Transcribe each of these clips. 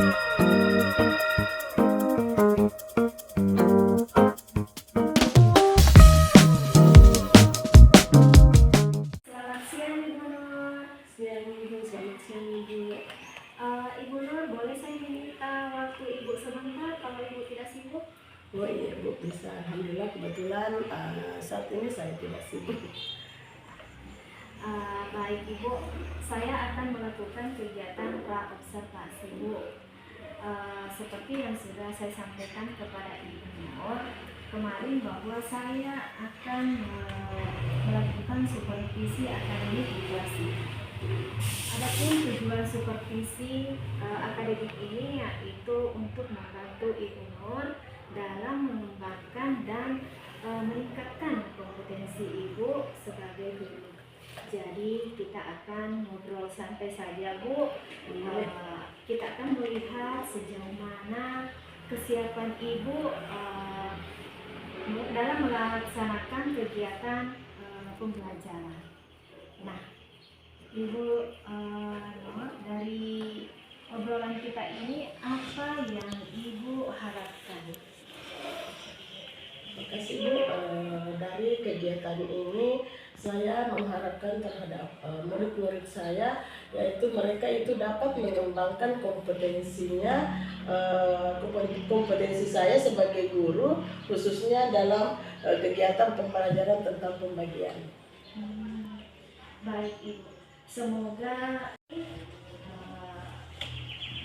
Selamat siang Ibu Nur. Selamat siang Ibu. Ibu Nur, boleh saya minta waktu Ibu sebentar kalau Ibu tidak sibuk? Oh iya Bu, bisa. Alhamdulillah kebetulan saat ini saya tidak sibuk. Baik Ibu, saya akan melakukan kegiatan praobservasi Bu. Seperti yang sudah saya sampaikan kepada Ibu Nur kemarin bahwa saya akan melakukan supervisi akademik di kelas ini. Adapun tujuan supervisi akademik ini yaitu untuk membantu Ibu Nur dalam mengembangkan dan meningkatkan kompetensi Ibu sebagai guru. Jadi kita akan ngobrol santai saja Bu. Kita akan melihat sejauh mana kesiapan Ibu dalam melaksanakan kegiatan pembelajaran. Nah, Ibu Nur, dari obrolan kita ini apa yang Ibu harapkan? Terima kasih Bu. Dari kegiatan ini saya mengharapkan terhadap murid-murid saya, yaitu mereka itu dapat mengembangkan kompetensinya, kompetensi saya sebagai guru, khususnya dalam kegiatan pembelajaran tentang pembagian. Baik Ibu, semoga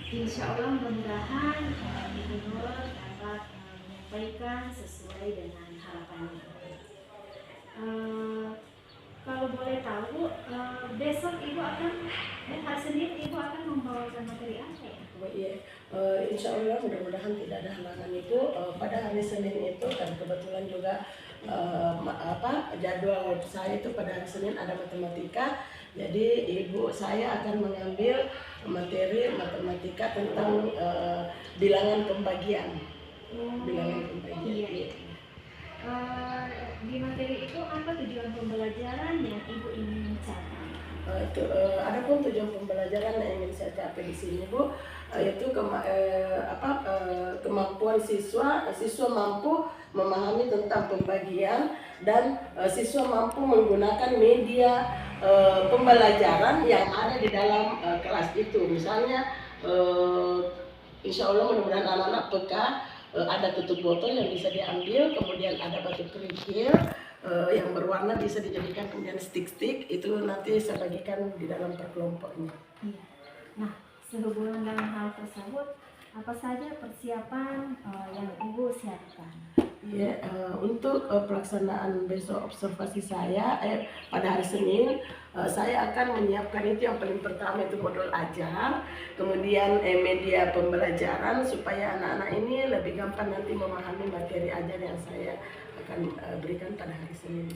insya Allah mudah-mudahan Ibu Nur dapat menyampaikan sesuai dengan harapannya. Kalau boleh tahu, besok Ibu akan, hari Senin Ibu akan membawakan materi apa ya? Oh iya, insya Allah mudah-mudahan tidak ada halangan itu. Pada hari Senin itu kan kebetulan juga jadwal saya itu pada hari Senin ada matematika. Jadi ibu saya akan mengambil materi matematika tentang bilangan pembagian. Bilangan pembagian. Iya. Di materi itu apa tujuan pembelajaran yang Ibu ingin capai? Adapun tujuan pembelajaran yang ingin saya capai di sini Bu, yaitu kemampuan siswa mampu memahami tentang pembagian dan siswa mampu menggunakan media pembelajaran yang ada di dalam kelas itu. Misalnya, insya Allah mudah-mudahan anak-anak peka, ada tutup botol yang bisa diambil, kemudian ada batu kerikil yang berwarna bisa dijadikan kemudian stick-stick, itu nanti saya bagikan di dalam per kelompoknya. Iya. Nah, sehubungan dengan hal tersebut, apa saja persiapan yang Ibu siapkan? Ya, untuk pelaksanaan besok observasi saya pada hari Senin, saya akan menyiapkan itu yang paling pertama itu modul ajar, kemudian media pembelajaran supaya anak-anak ini lebih gampang nanti memahami materi ajar yang saya akan berikan pada hari Senin.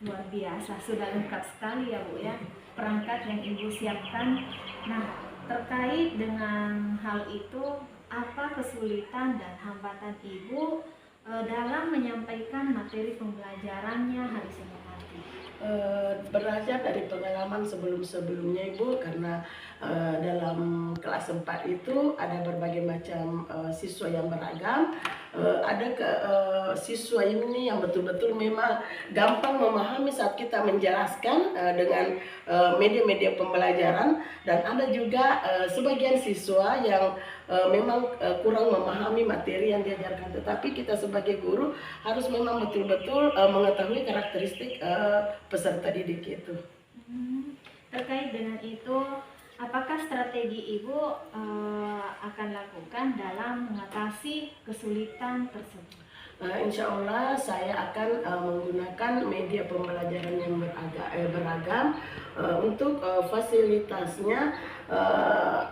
Luar biasa, sudah lengkap sekali ya Bu ya perangkat yang Ibu siapkan. Nah, terkait dengan hal itu, apa kesulitan dan hambatan Ibu dalam menyampaikan materi pembelajarannya hari Senin nanti? Belajar dari pengalaman sebelum-sebelumnya Ibu, karena dalam kelas 4 itu ada berbagai macam siswa yang beragam. Ada siswa ini yang betul-betul memang gampang memahami saat kita menjelaskan dengan media-media pembelajaran, dan ada juga sebagian siswa yang memang kurang memahami materi yang diajarkan. Tetapi kita sebagai guru harus memang betul-betul mengetahui karakteristik peserta didik itu. Terkait dengan itu, apakah strategi Ibu akan lakukan dalam mengatasi kesulitan tersebut? Insya Allah saya akan menggunakan media pembelajaran yang beragam untuk fasilitasnya,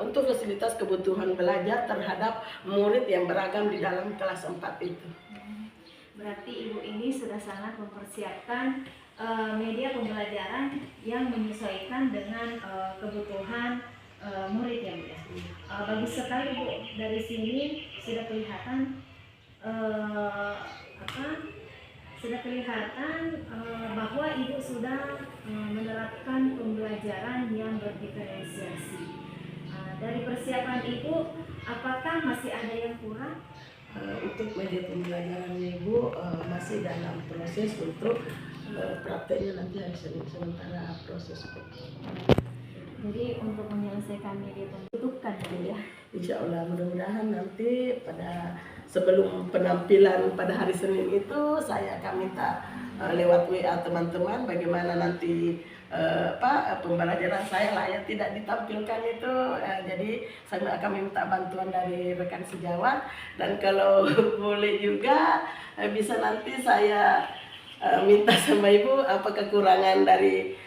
untuk fasilitas kebutuhan belajar terhadap murid yang beragam di dalam kelas 4 itu. Berarti Ibu ini sudah sangat mempersiapkan media pembelajaran yang menyesuaikan dengan kebutuhan murid ya Bu ya. Bagus sekali Bu, dari sini sudah kelihatan bahwa Ibu sudah menerapkan pembelajaran yang berdiferensiasi. Dan persiapan Ibu, apakah masih ada yang kurang? Untuk media pembelajaran Ibu masih dalam proses untuk prakteknya nanti hari Senin, sementara proses. Jadi untuk menyelesaikan media pembelajaran ya. Insya Allah mudah-mudahan nanti sebelum penampilan pada hari Senin itu saya akan minta lewat WA teman-teman bagaimana nanti pembelajaran saya lah yang tidak ditampilkan itu. Jadi saya akan minta bantuan dari rekan sejawat, dan kalau boleh juga bisa nanti saya minta sama Ibu apa kekurangan dari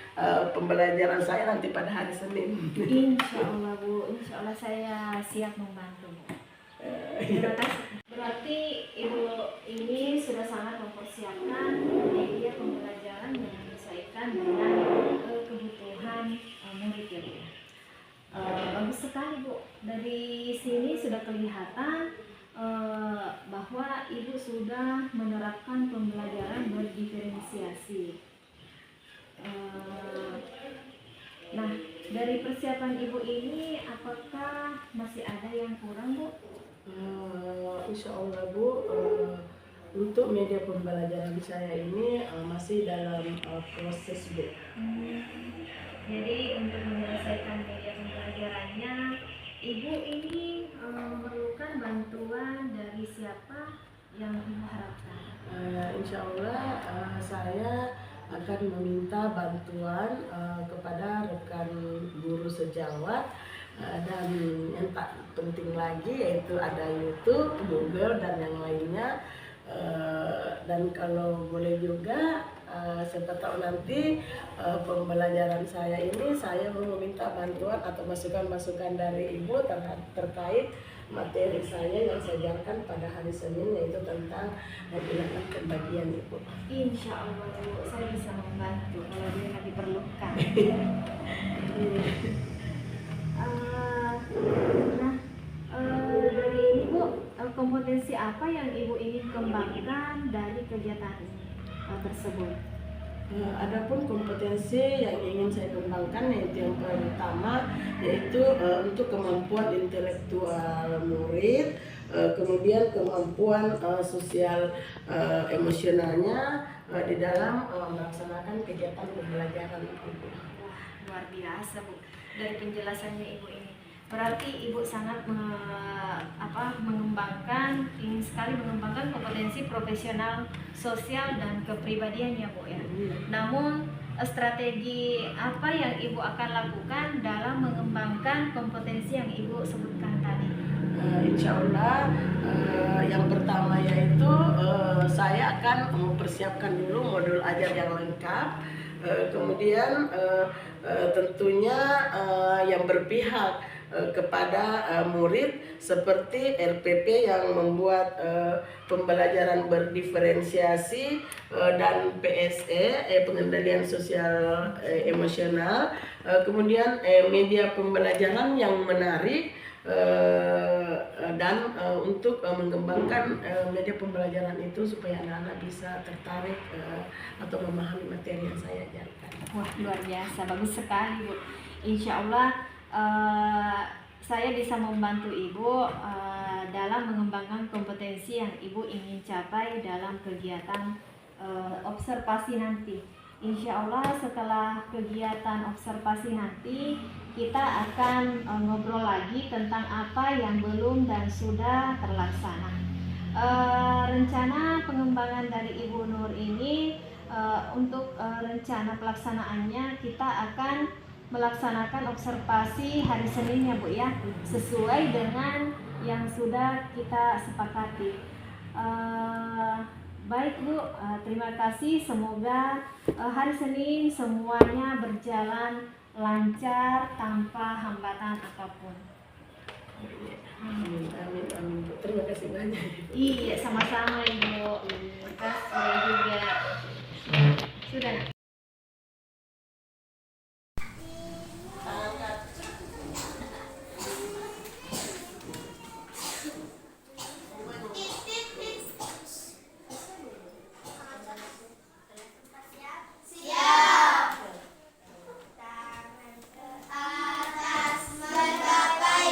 pembelajaran saya nanti pada hari Senin. Insya Allah Bu, insya Allah saya siap membantu Bu. Terima kasih. Berarti Ibu ini sudah sangat mempersiapkan media pembelajaran yang menyesuaikan dengan kebutuhan murid ya Bu. Bagus sekali Bu. Dari sini sudah kelihatan bahwa Ibu sudah menerapkan pembelajaran berdiferensiasi. Nah, dari persiapan Ibu ini apakah masih ada yang kurang Bu? Insya Allah Bu, untuk media pembelajaran saya ini masih dalam proses Bu. Jadi untuk menyelesaikan media pembelajarannya, Ibu ini memerlukan bantuan dari siapa yang Ibu harapkan? Insya Allah saya akan meminta bantuan kepada rekan guru sejawat, dan yang tak penting lagi yaitu ada YouTube, Google dan yang lainnya. Dan kalau boleh juga siapa tahu nanti pembelajaran saya ini saya mau meminta bantuan atau masukan-masukan dari Ibu terkait materi saya yang saya ajarkan pada hari Senin, yaitu tentang bilangan pembagian Ibu. Insya Allah Bu, saya bisa membantu kalau dia diperlukan. Dari Ibu, kompetensi apa yang Ibu ingin kembangkan dari kegiatan tersebut? Adapun kompetensi yang ingin saya kembangkan yaitu yang pertama yaitu untuk kemampuan intelektual murid, kemudian kemampuan sosial emosionalnya di dalam melaksanakan kegiatan pembelajaran Ibu. Wah, luar biasa Bu. Dari penjelasannya Ibu ini, berarti Ibu sangat ingin sekali mengembangkan kompetensi profesional, sosial dan kepribadiannya Bu ya. Namun strategi apa yang Ibu akan lakukan dalam mengembangkan kompetensi yang Ibu sebutkan tadi? Insya Allah yang pertama yaitu saya akan mempersiapkan dulu modul ajar yang lengkap, kemudian tentunya yang berpihak kepada murid seperti RPP yang membuat pembelajaran berdiferensiasi dan PSE pengendalian sosial emosional, kemudian media pembelajaran yang menarik, dan untuk mengembangkan media pembelajaran itu supaya anak-anak bisa tertarik atau memahami materi yang saya ajarkan. Wah, luar biasa, bagus sekali Bu. Insya Allah saya bisa membantu Ibu dalam mengembangkan kompetensi yang Ibu ingin capai dalam kegiatan observasi nanti. Insya Allah setelah kegiatan observasi nanti kita akan ngobrol lagi tentang apa yang belum dan sudah terlaksana. Rencana pengembangan dari Ibu Nur ini untuk rencana pelaksanaannya kita akan melaksanakan observasi hari Senin ya Bu ya, sesuai dengan yang sudah kita sepakati. Baik Bu, terima kasih. Semoga hari Senin semuanya berjalan lancar tanpa hambatan apapun. Amin, amin, amin. Terima kasih banyak. Iya, sama-sama Ibu. Terima kasih juga. Sudah. Menggapai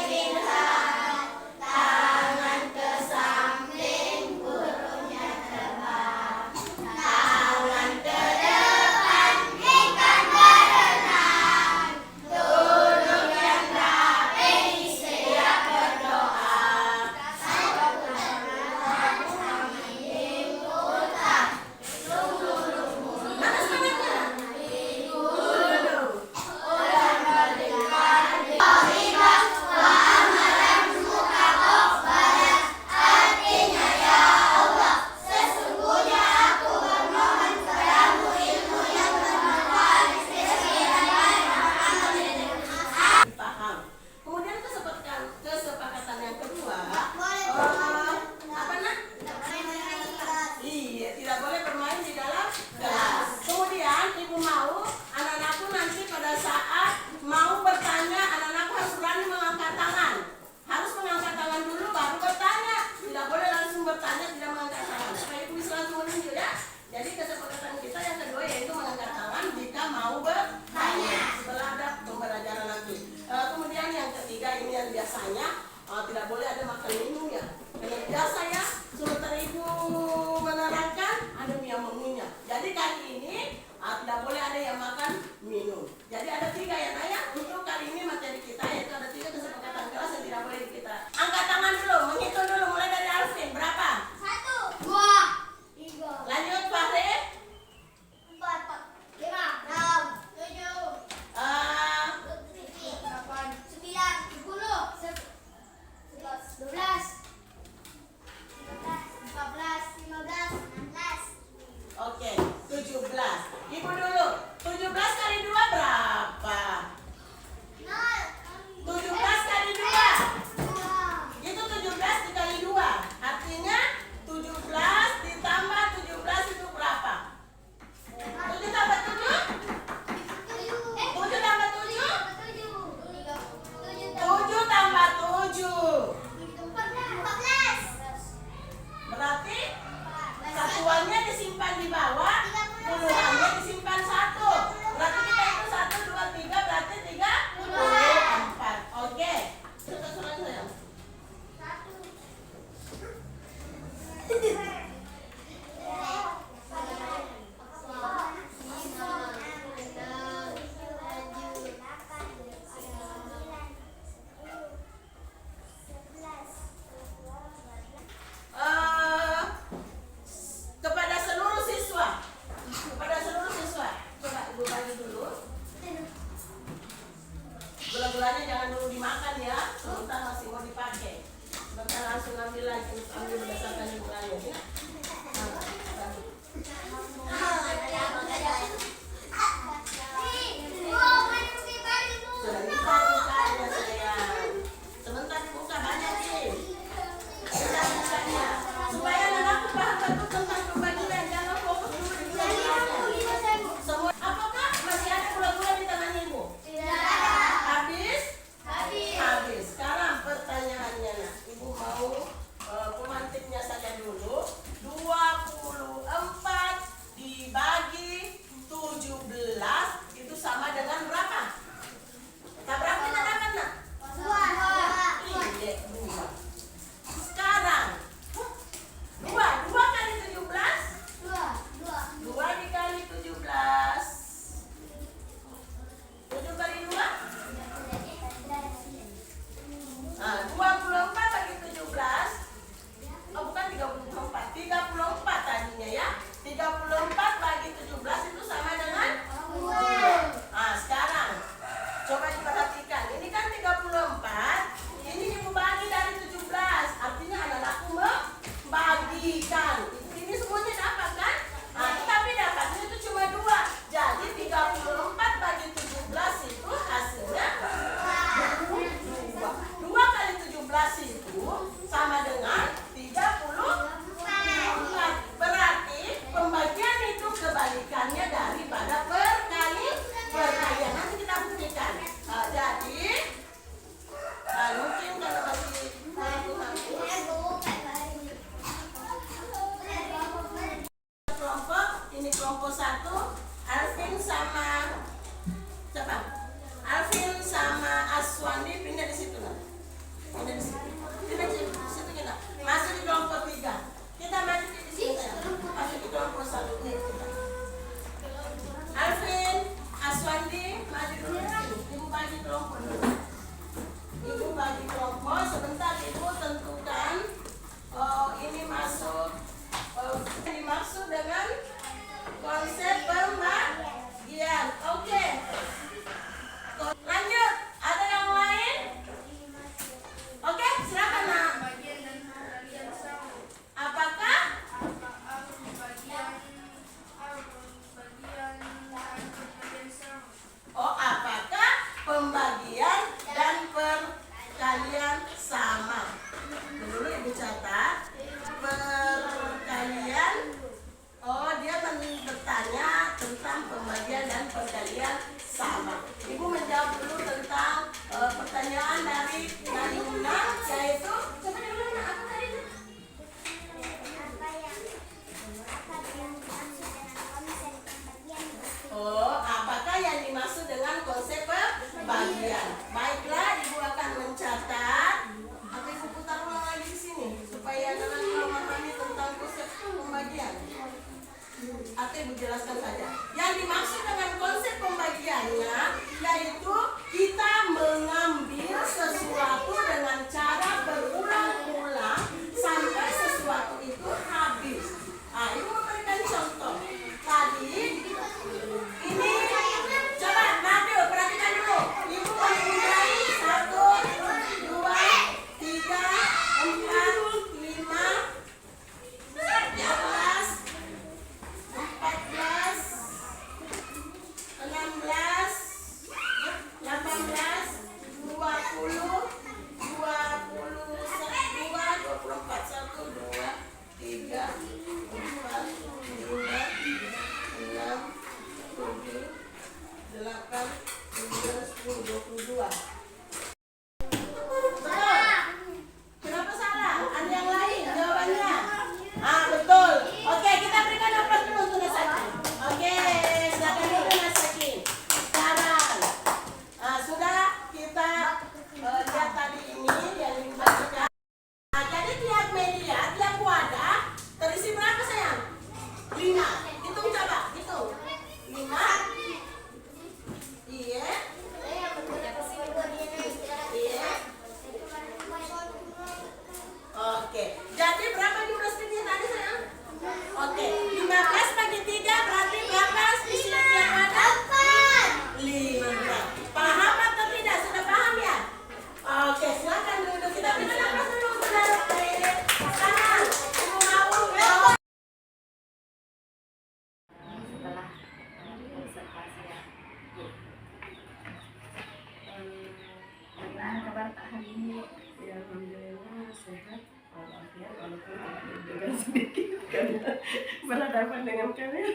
Kakak hari ini? Ya alhamdulillah sehat walafiat walaupun tidak juga sedikit karena berhadapan dengan kalian.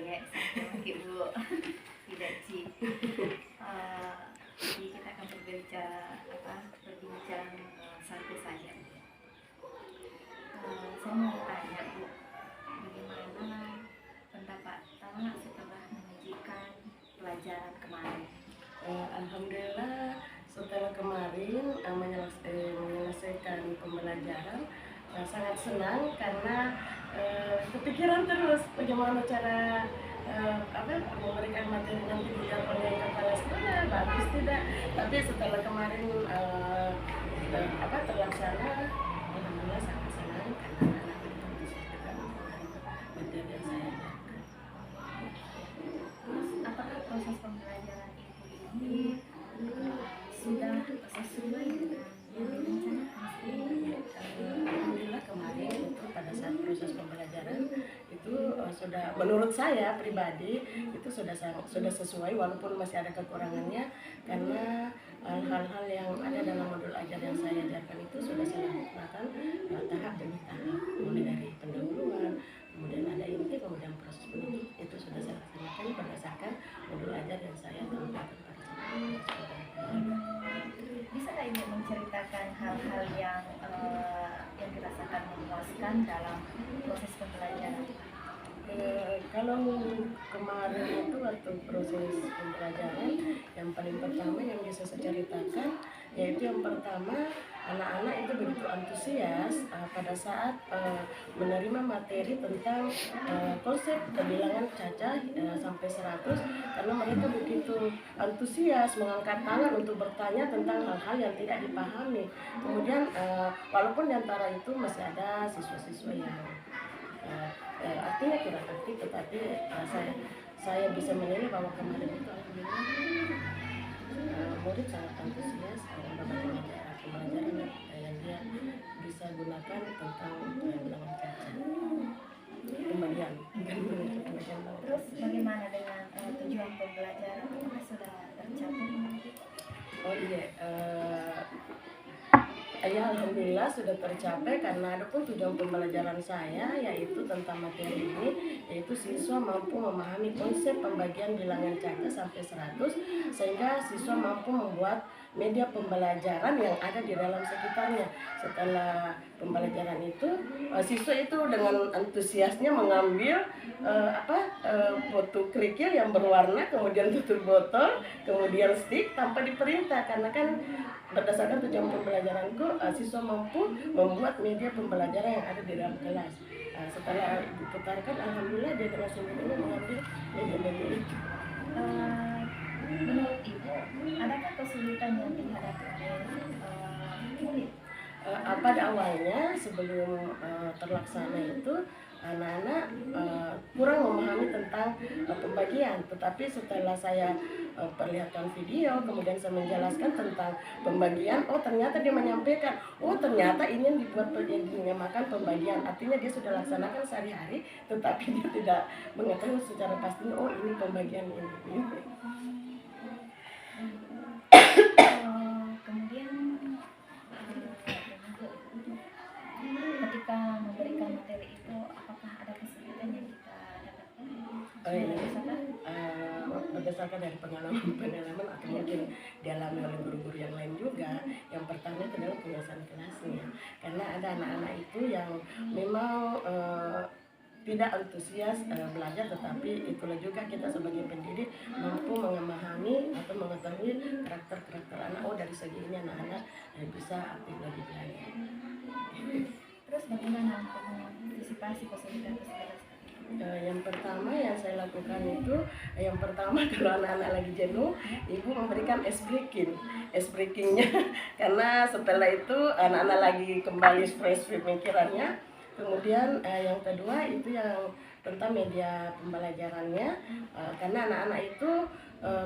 Iya, sama Ibu. Tidak Ci. Jadi kita akan berbincang santai saja. Saya mau tanya Bu, bagaimana pendapat Tamak setelah menyajikan pelajaran kemarin? Alhamdulillah setelah kemarin menyelesaikan pembelajaran sangat senang karena kepikiran terus bagaimana cara memberikan materi nanti di oleh kepala sekolah bagus tidak, tapi setelah kemarin terlaksana alhamdulillah sangat senang karena anak-anak itu bisa juga menerima materi yang saya ajarkan. Terus apakah proses pembelajaran Ibu ini sudah sesuai dengan yang direncanakan? Alhamdulillah kemarin itu pada saat proses pembelajaran itu sudah menurut saya pribadi itu sudah sesuai walaupun masih ada kekurangannya karena hal-hal yang ada dalam modul ajar yang saya ajarkan itu sudah saya lakukan tahap demi tahap, mulai dari pendahuluan, kemudian ada inti, kemudian proses penutup itu sudah saya laksanakan berdasarkan modul ajar yang saya tampilkan pada saat Bisa nggak Ibu menceritakan hal-hal yang dirasakan memuaskan dalam proses pembelajaran? Kalau kemarin itu waktu proses pembelajaran yang paling pertama yang bisa saya ceritakan yaitu yang pertama anak-anak itu begitu antusias pada saat menerima materi tentang konsep kebilangan cacah sampai 100 karena mereka begitu antusias mengangkat tangan untuk bertanya tentang hal-hal yang tidak dipahami. Kemudian walaupun diantara itu masih ada siswa-siswa yang artinya kurang aktif, tetapi saya bisa menilai bahwa kemarin itu alhamdulillah murid sangat antusias berbagai pembelajaran yang dia bisa gunakan tentang bilangan cacah pembagian. Terus bagaimana dengan tujuan pembelajaran? Apakah sudah tercapai? Oh iya, ya alhamdulillah sudah tercapai karena ada pun tujuan pembelajaran saya yaitu tentang materi ini yaitu siswa mampu memahami konsep pembagian bilangan cacah sampai 100 sehingga siswa mampu membuat media pembelajaran yang ada di dalam sekitarnya. Setelah pembelajaran itu siswa itu dengan antusiasnya mengambil foto kerikil yang berwarna, kemudian tutup botol, kemudian stick tanpa diperintah karena kan berdasarkan tujuan pembelajaranku siswa mampu membuat media pembelajaran yang ada di dalam kelas. Setelah diputarkan alhamdulillah dia dengan sendirinya mengambil media-media itu. Menurut Ibu, adakah kesulitan yang dihadapi oleh murid? Pada awalnya sebelum terlaksana itu anak-anak kurang memahami tentang pembagian, tetapi setelah saya perlihatkan video kemudian saya menjelaskan tentang pembagian, oh ternyata dia menyampaikan, oh ternyata ini yang dibuat dinamakan pembagian, artinya dia sudah laksanakan sehari-hari tetapi dia tidak mengetahui secara pasti, oh ini pembagian ini. Kemudian ketika memberikan materi itu apakah ada kesulitan yang kita dapatkan? Berdasarkan dari pengalaman atau mungkin dialami oleh guru-guru yang lain juga, yang pertama itu adalah penguasaan kelasnya karena ada anak-anak itu yang memang tidak antusias belajar, tetapi itulah juga kita sebagai pendidik mampu memahami atau mengetahui karakter-karakter anak, oh dari segi ini anak-anak bisa aktif lagi belajar. Terus bagaimana untuk mengantisipasi kesulitan-kesulitan? Yang pertama yang saya lakukan itu, yang pertama kalau anak-anak lagi jenuh, ibu memberikan ice breakingnya karena setelah itu anak-anak lagi kembali fresh pemikirannya. Kemudian yang kedua itu yang tentang media pembelajarannya, karena anak-anak itu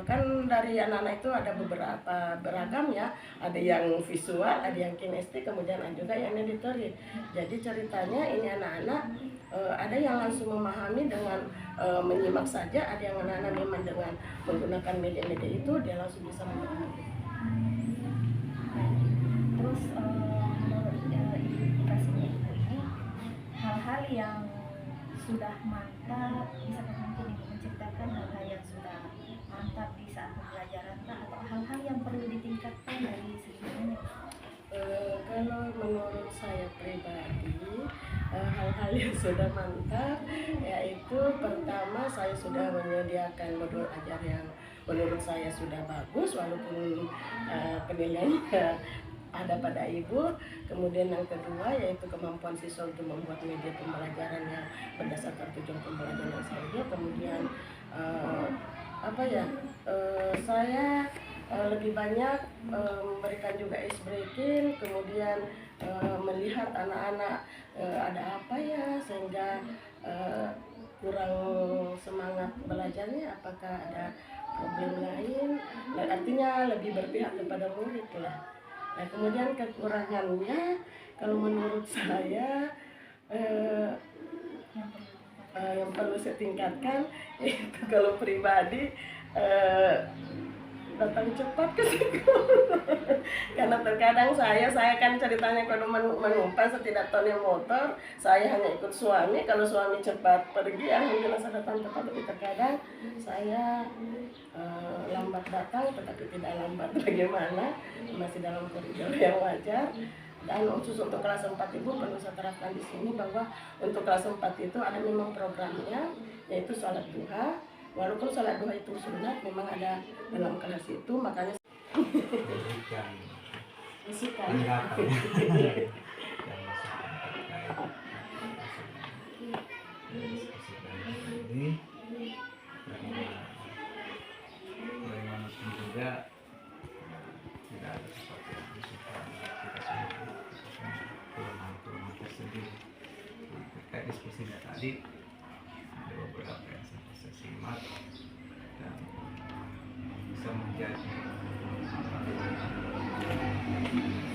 kan dari anak-anak itu ada beberapa beragam ya, ada yang visual, ada yang kinestik, kemudian ada juga yang editory. Jadi ceritanya ini anak-anak ada yang langsung memahami dengan menyimak saja, ada yang anak-anak memang dengan menggunakan media-media itu dia langsung bisa memahami. sudah mantap, bisa mungkin Ibu menceritakan hal-hal yang sudah mantap di saat pembelajaran Kak, atau hal-hal yang perlu ditingkatkan dari sebelumnya? Kalau menurut saya pribadi, hal-hal yang sudah mantap yaitu pertama saya sudah menyediakan modul ajar yang menurut saya sudah bagus walaupun penilaiannya ada pada ibu. Kemudian yang kedua yaitu kemampuan siswa untuk membuat media pembelajaran yang berdasarkan tujuan pembelajaran yang saya buat. Kemudian saya lebih banyak memberikan juga ice breaking, kemudian melihat anak-anak ada apa ya sehingga kurang semangat belajarnya, apakah ada problem lain. Nah, artinya lebih berpihak kepada murid lah. Nah, kemudian kekurangannya kalau menurut saya yang perlu saya tingkatkan itu kalau pribadi datang cepat ke sekolah. Karena terkadang saya kan ceritanya kalau menumpang setidaknya motor, saya hanya ikut suami. Kalau suami cepat pergi, alhamdulillah saya datang tepat. Tapi terkadang saya lambat datang, tetapi tidak lambat bagaimana, masih dalam koridor yang wajar. Dan khusus untuk kelas 4 Ibu perlu saya terapkan di sini bahwa untuk kelas 4 itu ada memang programnya, yaitu sholat duha. Walaupun sholat duha itu sunat, memang ada dalam kelas itu, makanya bisikan. Bagaimanapun juga tidak ada sesuatu yang disukai kita semua kelemahan tersendiri. Terkait diskusinya tadi ada beberapa yang saya simak dan bisa menjadi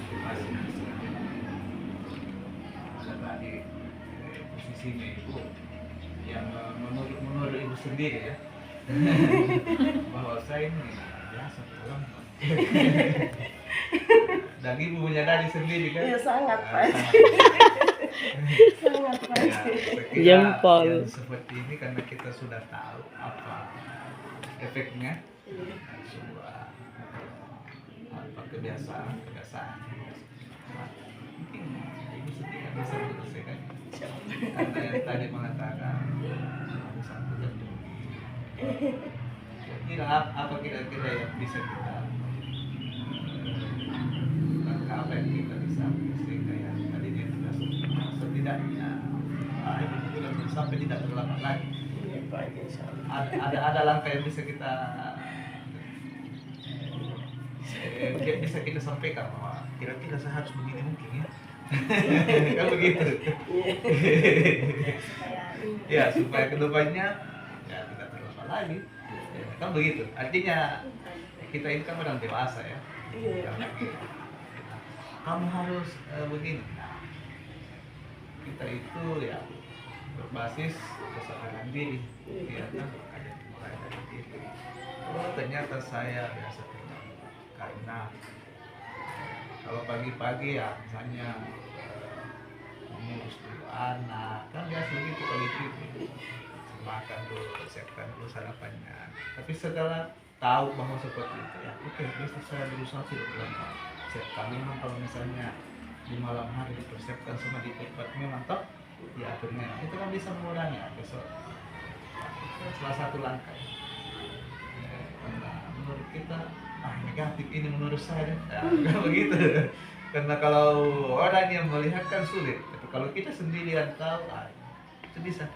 motivasi ada tadi posisinya ibu yang menurut ibu sendiri ya bahwa saya ini biasa pulang dan ibu menyadari sendiri kan. Iya, sangat Pak. Sangat Pak. Ya, jempol seperti ini karena kita sudah tahu apa efeknya sebuah apa kebiasaan mungkin ibu sedikit bisa menyelesaikan karena yang tadi mengatakan satu jam kira apa kira-kira yang bisa kita apa yang kita bisa sehingga ya tadi dia sudah setidaknya itu sudah sampai tidak terlambat lagi. Ada langkah yang bisa kita bisa kita sampaikan bahwa kira-kira saya harus begini mungkin ya. Kan begitu. Ya supaya kedepannya ya tidak terlambat lagi. Ya, kan begitu. Artinya kita ini kan orang dewasa ya. Kamu harus begini. Nah, kita itu ya berbasis kesadaran diri, ya kan? Ada mulai dari diri. Oh ternyata saya biasa terlambat karena kalau pagi-pagi ya misalnya mengurus dulu anak, kan biasa gitu kalau itu makan dulu, siapkan dulu sarapannya. Tapi setelah tahu bahwa seperti itu ya, oke, bisa saya berusaha tidak terlambat. Siapkan memang kalau misalnya di malam hari dipersiapkan sama di tempat memang top, ya akhirnya itu kan bisa mengurangi besok. Itu salah satu langkah. Karena menurut kita negatif ini menurut saya, kan begitu. Karena kalau orang yang melihat kan sulit, tapi kalau kita sendirian tahu, itu bisa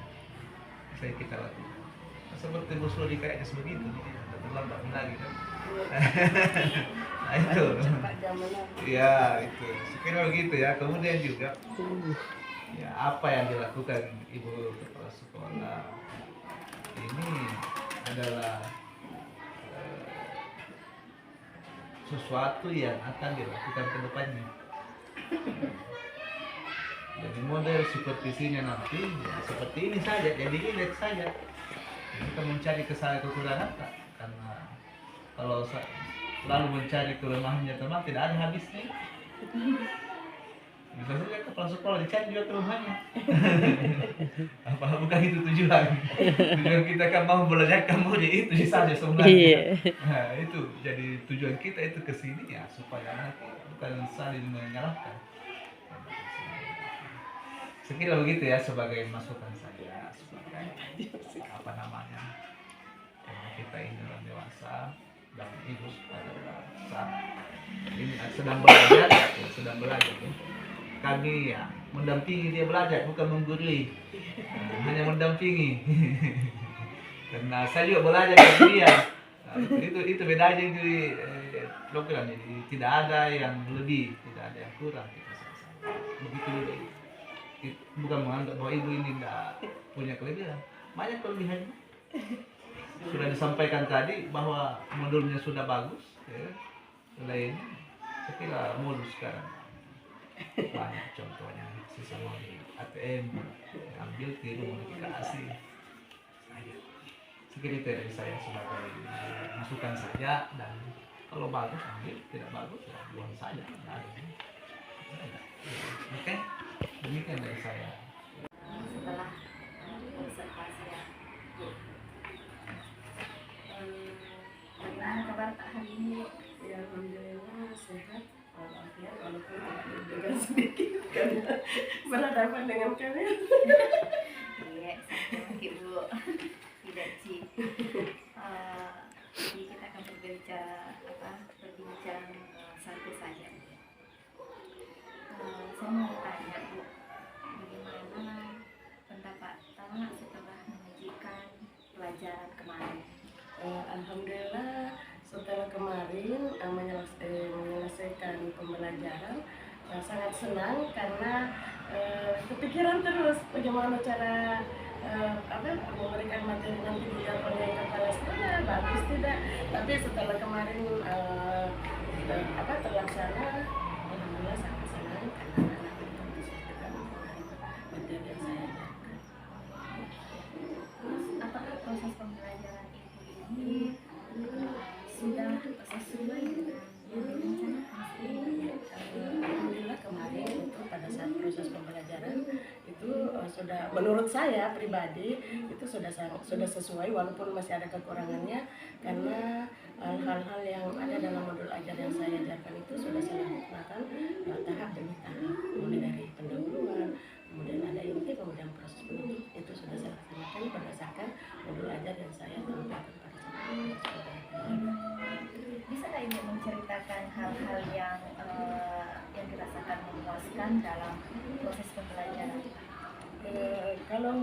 kita lakukan. Seperti Bu Suri kayaknya sebegitu, tidak terlambat lagi kan. Nah itu, ya itu, sekiranya begitu ya. Kemudian juga, ya apa yang dilakukan Ibu Kepala Sekolah ini adalah sesuatu yang akan dilakukan ke depannya. Jadi model supervisinya nanti ya seperti ini saja, jadi indeks saja. Kita mencari kekurangan tak? Karena kalau selalu mencari kelemahannya teman tidak ada habisnya. Bisa saja kepala sekolah dicari juga ke rumahnya. Apa bukan itu tujuan? Tujuan kita kan mau belajar kamu di itu saja sebenarnya. Iya. Nah, itu jadi tujuan kita itu ke sini ya supaya nanti bukan saling menyalahkan. Sekira begitu ya sebagai masukan saya sebagai apa namanya, karena kita ini orang dewasa dan ibu adalah saat ini sedang belajar ya. Kami ya mendampingi dia belajar bukan menggurui. Hanya mendampingi. Karena saya juga belajar dari dia. Nah, itu bedanya jadi program, jadi tidak ada yang lebih, tidak ada yang kurang kita sama-sama. Begitu juga bukan menganggap bahwa ibu ini tidak punya kelebihan, banyak kelebihannya. Sudah disampaikan tadi bahwa modulnya sudah bagus, ya. Selain saya kira modul sekarang banyak contohnya, sisa mau di ATM ambil tiru modifikasi saja. Sekian itu dari saya sebagai masukan saja, dan kalau bagus ambil, tidak bagus ya buang saja, tidak ada. Oke, demikian dari saya. Setelah observasi ya, bagaimana kabar Pak hari ini? Ya, alhamdulillah sehat walafiat, walaupun tidak juga sedikit karena berhadapan dengan kalian. Iya, sama Ibu. Tidak sih. Jadi kita akan berbincang santai saja. Saya mau tanya Bu, bagaimana pendapat Tama setelah menyajikan pelajaran kemarin? Alhamdulillah setelah kemarin menyelesaikan pembelajaran sangat senang karena kepikiran terus bagaimana cara memberikan materi nanti di jadwalnya yang kepala sekolah bagus tidak, tapi setelah kemarin terlaksana, alhamdulillah sangat senang karena anak itu disesuaikan materi yang saya ajarkan. Terus apakah proses pembelajaran Ibu ini sudah sesuai dengan yang direncanakan? Alhamdulillah kemarin itu pada saat proses pembelajaran itu sudah, menurut saya pribadi itu sudah sesuai, walaupun masih ada kekurangannya karena hal-hal yang ada dalam modul ajar yang saya ajarkan itu sudah saya lakukan tahap demi tahap, mulai dari pendahuluan, kemudian ada inti, kemudian proses penutup, itu sudah saya laksanakan berdasarkan modul ajar yang saya sampaikan pada saat Bisa nggak Ibu menceritakan hal-hal yang dirasakan memuaskan dalam proses pembelajaran? Kalau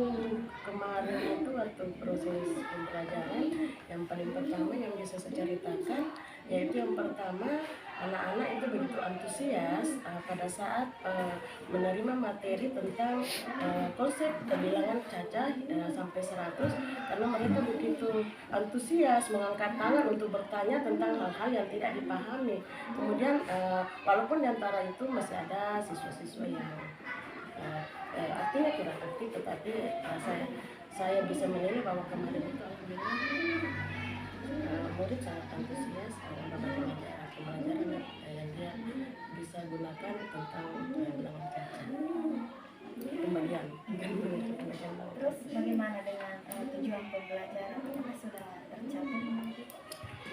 kemarin itu waktu proses pembelajaran yang paling pertama yang bisa saya ceritakan yaitu yang pertama, anak-anak itu begitu antusias pada saat menerima materi tentang konsep bilangan cacah sampai 100, karena mereka begitu antusias mengangkat tangan untuk bertanya tentang hal-hal yang tidak dipahami. Kemudian walaupun di antara itu masih ada siswa-siswa yang artinya kurang aktif, tetapi saya bisa menilai bahwa kemarin itu alhamdulillah murid sangat antusias dalam berbagai pembelajaran yang dia bisa gunakan tentang bilangan cacah pembagian. Terus bagaimana dengan tujuan pembelajaran? Apakah sudah tercapai?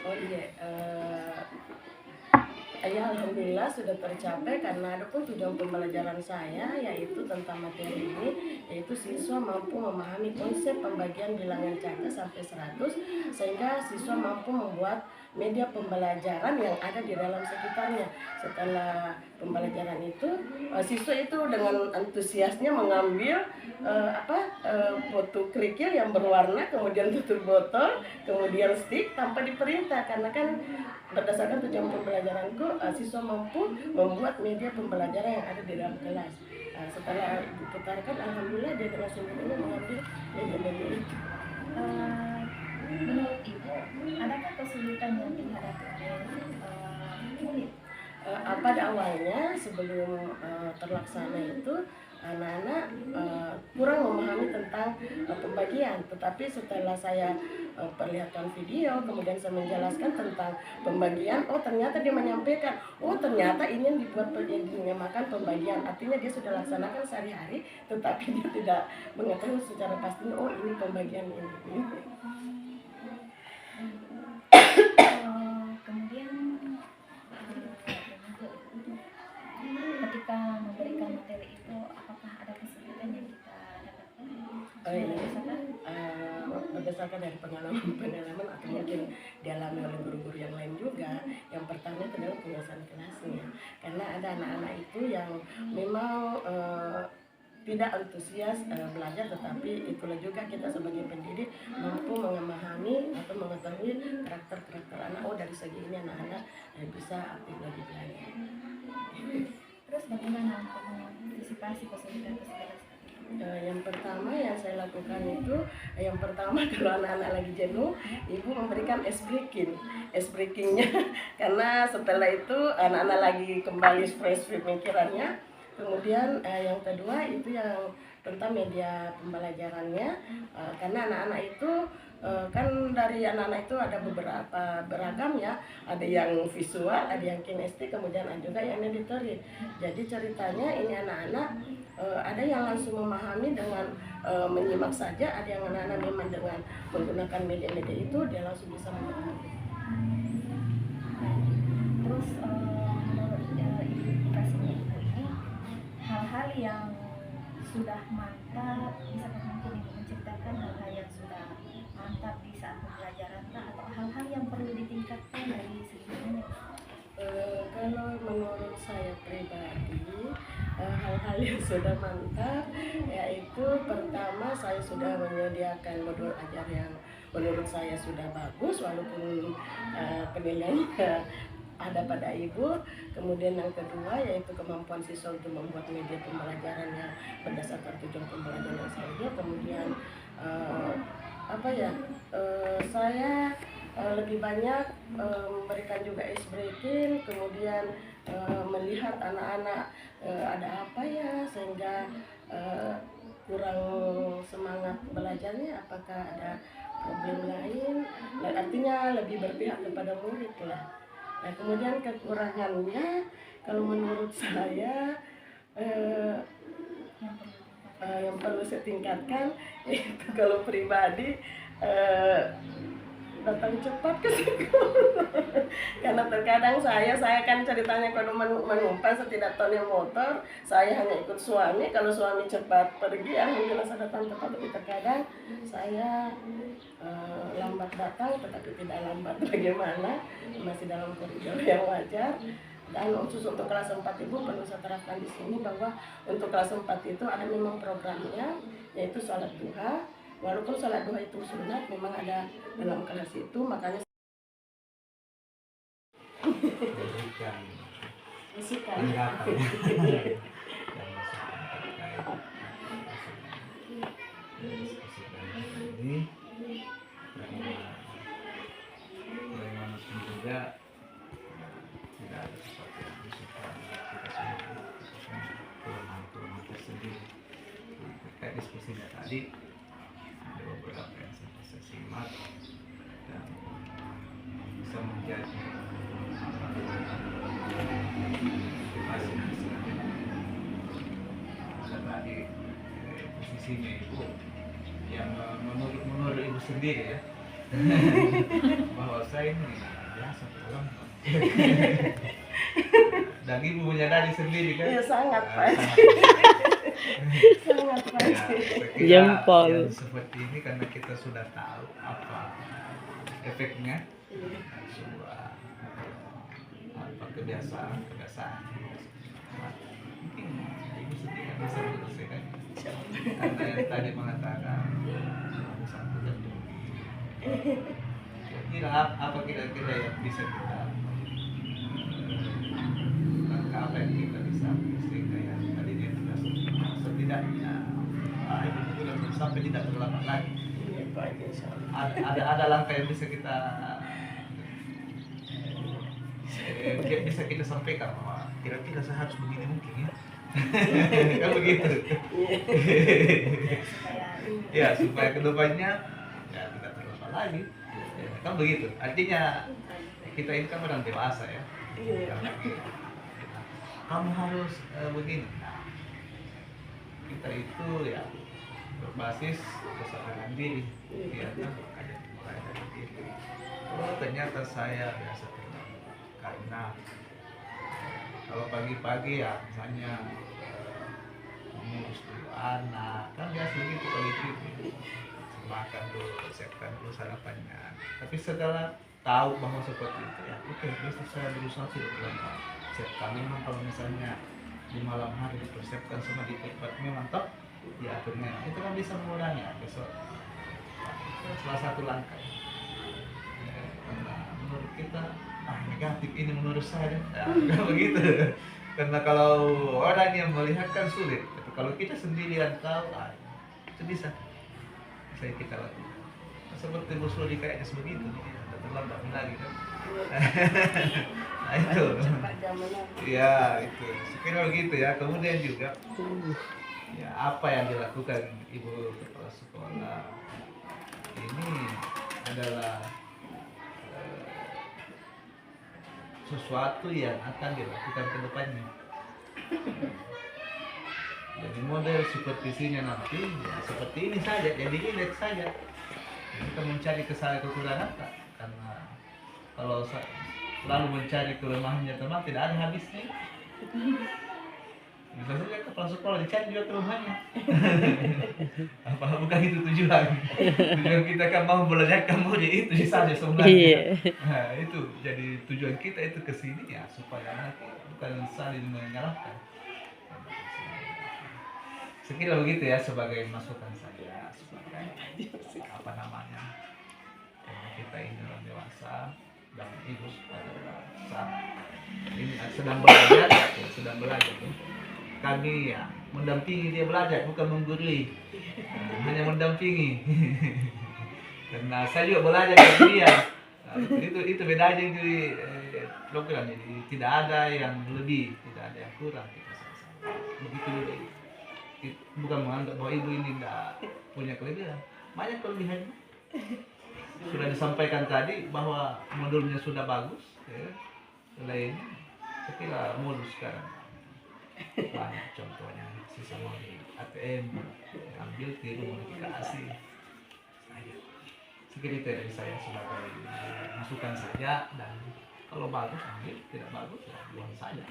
Oh iya, ya alhamdulillah sudah tercapai karena ada pun tujuan pembelajaran saya yaitu tentang materi ini, yaitu siswa mampu memahami konsep pembagian bilangan cacah sampai 100 sehingga siswa mampu membuat media pembelajaran yang ada di dalam sekitarnya. Setelah pembelajaran itu, siswa itu dengan antusiasnya mengambil foto kerikil yang berwarna, kemudian tutup botol, kemudian stick tanpa diperintah, karena kan berdasarkan tujuan pembelajaranku, siswa mampu membuat media pembelajaran yang ada di dalam kelas. Setelah diputarkan, alhamdulillah dia dengan sendirinya mengambil media-media itu. Menurut Ibu, adakah kesulitan yang dihadapi oleh murid? Pada awalnya sebelum terlaksana itu anak-anak kurang memahami tentang pembagian. Tetapi setelah saya perlihatkan video, kemudian saya menjelaskan tentang pembagian, oh ternyata dia menyampaikan, oh ternyata ini yang dibuat dinamakan pembagian. Artinya dia sudah laksanakan sehari-hari, tetapi dia tidak mengetahui secara pasti, oh ini pembagian ini. Kemudian ketika memberikan materi itu, apakah ada kesulitan yang kita dapatkan? Berdasarkan dari pengalaman atau mungkin dialami oleh guru-guru yang lain juga. Yang pertama itu adalah penguasaan kelasnya, karena ada anak-anak itu yang memang tidak antusias belajar, tetapi itulah juga kita sebagai pendidik mampu memahami atau mengetahui karakter anak. Oh dari segi ini anak-anak bisa aktif lagi belajar. Terus bagaimana untuk mengantisipasi kesulitan-kesulitan? Yang pertama yang saya lakukan itu, yang pertama kalau anak-anak lagi jenuh, ibu memberikan ice breakingnya karena setelah itu anak-anak lagi kembali fresh pemikirannya. Kemudian yang kedua itu yang tentang media pembelajarannya, karena anak-anak itu kan dari anak-anak itu ada beberapa beragam ya, ada yang visual, ada yang kinestik, kemudian ada juga yang editori. Jadi ceritanya ini anak-anak ada yang langsung memahami dengan menyimak saja, ada yang anak-anak memang dengan menggunakan media-media itu dia langsung bisa memahami. Terus menurut ibu kasihnya ibu ini, hal-hal yang sudah mantap, bisa mungkin ibu menceritakan hal-hal yang sudah mantap di saat pembelajaran atau hal-hal yang perlu ditingkatkan dari segi mana? Kalau menurut saya pribadi, hal-hal yang sudah mantap yaitu pertama saya sudah menyediakan modul ajar yang menurut saya sudah bagus walaupun penilaiannya ada pada ibu. Kemudian yang kedua yaitu kemampuan siswa untuk membuat media pembelajaran yang berdasarkan tujuan pembelajaran yang saya lihat. Kemudian saya lebih banyak memberikan juga ice breaking, kemudian melihat anak-anak ada apa ya sehingga kurang semangat belajarnya, apakah ada problem lain, artinya lebih berpihak kepada murid lah. Nah kemudian kekurangannya kalau menurut saya yang perlu saya tingkatkan itu kalau pribadi datang cepat ke sekolah. Karena terkadang saya kan ceritanya kalau menumpang setidak tahunnya motor, saya hanya ikut suami. Kalau suami cepat pergi, alhamdulillah saya datang tepat. Tapi terkadang saya lambat datang, tetapi tidak lambat bagaimana, masih dalam koridor yang wajar. Dan khusus untuk kelas 4 ibu perlu saya terapkan di sini bahwa untuk kelas 4 itu ada memang programnya, yaitu sholat duha. Walaupun sholat duha itu sunat, memang ada dalam kelas itu, makanya bisikan. Ini bagaimanapun juga tidak ada sesuatu yang disukai kita semua, kelemahan tersendiri. Terkait diskusinya tadi ada beberapa yang saya simak dan bisa menjadi masing-masing. Ada tadi posisinya ibu yang menurut ibu sendiri ya bahwa saya ini biasa pulang dan ibu menyadari sendiri kan? Iya sangat pasti. Sangat pasti. Jempol. Yang seperti ini karena kita sudah tahu apa efeknya sebuah apa kebiasaan. Mungkin ibu sendiri kan bisa menyelesaikan. Karena yang tadi mengatakan ada satu dan dua. Kira-kira apa kira-kira yang bisa kita langkah apa yang kita bisa sehingga yang tadi dia tidak setidaknya itu sudah sampai tidak terlambat lagi. Ada langkah yang bisa kita bisa kita sampaikan bahwa kira-kira saya harus begini mungkin ya. Kan begitu. Supaya Ya supaya kedepannya ya tidak terlupa lagi. Ya, kan begitu. Artinya kita ini kan orang dewasa ya. Iya. Kamu harus begini. Nah, kita itu ya berbasis kesadaran diri, ya kan, ada mulai dari diri. Oh ternyata saya biasa terganggu karena kalau pagi-pagi ya misalnya mengurus dulu anak, kan biasa begitu kalau itu makan dulu, siapkan dulu sarapannya. Tapi setelah tahu bahwa seperti itu ya, oke, besok saya berusaha sudah pelan siapkan. Memang kalau misalnya di malam hari dipersiapkan sama di tempat memang top diaturnya, itu kan bisa mengurangi ya, besok. Itu salah satu langkah. Karena menurut kita negatif ini menurut saya ya, begitu. Karena kalau orang yang melihat kan sulit, tapi kalau kita sendirian tahu itu bisa kita lakukan. Seperti Bu Suri kayaknya sebegitu nih, ada terlambat lagi kan. Nah itu. Cepat zamannya. Ya itu. Sekiranya begitu ya. Kemudian juga ya apa yang dilakukan Ibu Kepala Sekolah ini adalah sesuatu yang akan dilakukan ke depannya. Jadi model supervisinya nanti ya seperti ini saja, jadi indeks saja. Kita mencari kekurangan karena kalau selalu mencari kelemahannya teman tidak ada habisnya. Bisa saja kepala sekolah dicari juga kelemahannya. Apa bukan itu tujuan? Tujuan kita kan mau belajar kamu itu saja sebenarnya. Nah, itu jadi tujuan kita itu ke sini ya supaya anak bukan saling menyalahkan. Sekira begitu ya sebagai masukan saya sebagai apa namanya, karena kita ini orang dewasa dan ibu ini sedang belajar ya. Kami ya mendampingi dia belajar bukan menggurui, hanya mendampingi. Karena saya juga belajar dari dia. Nah, itu bedanya jadi program, jadi tidak ada yang lebih, tidak ada yang kurang, kita sama-sama begitu juga. Bukan menganggap bahwa ibu ini tidak punya kelebihan, banyak kelebihannya. Sudah disampaikan tadi bahwa modulnya sudah bagus ya. Lainnya saya kira modul sekarang banyak, contohnya sisa modul ATM ambil tiru modifikasi saja. Sekira itu dari saya sebagai masukan saja, dan kalau bagus ambil, tidak bagus ya buang saja.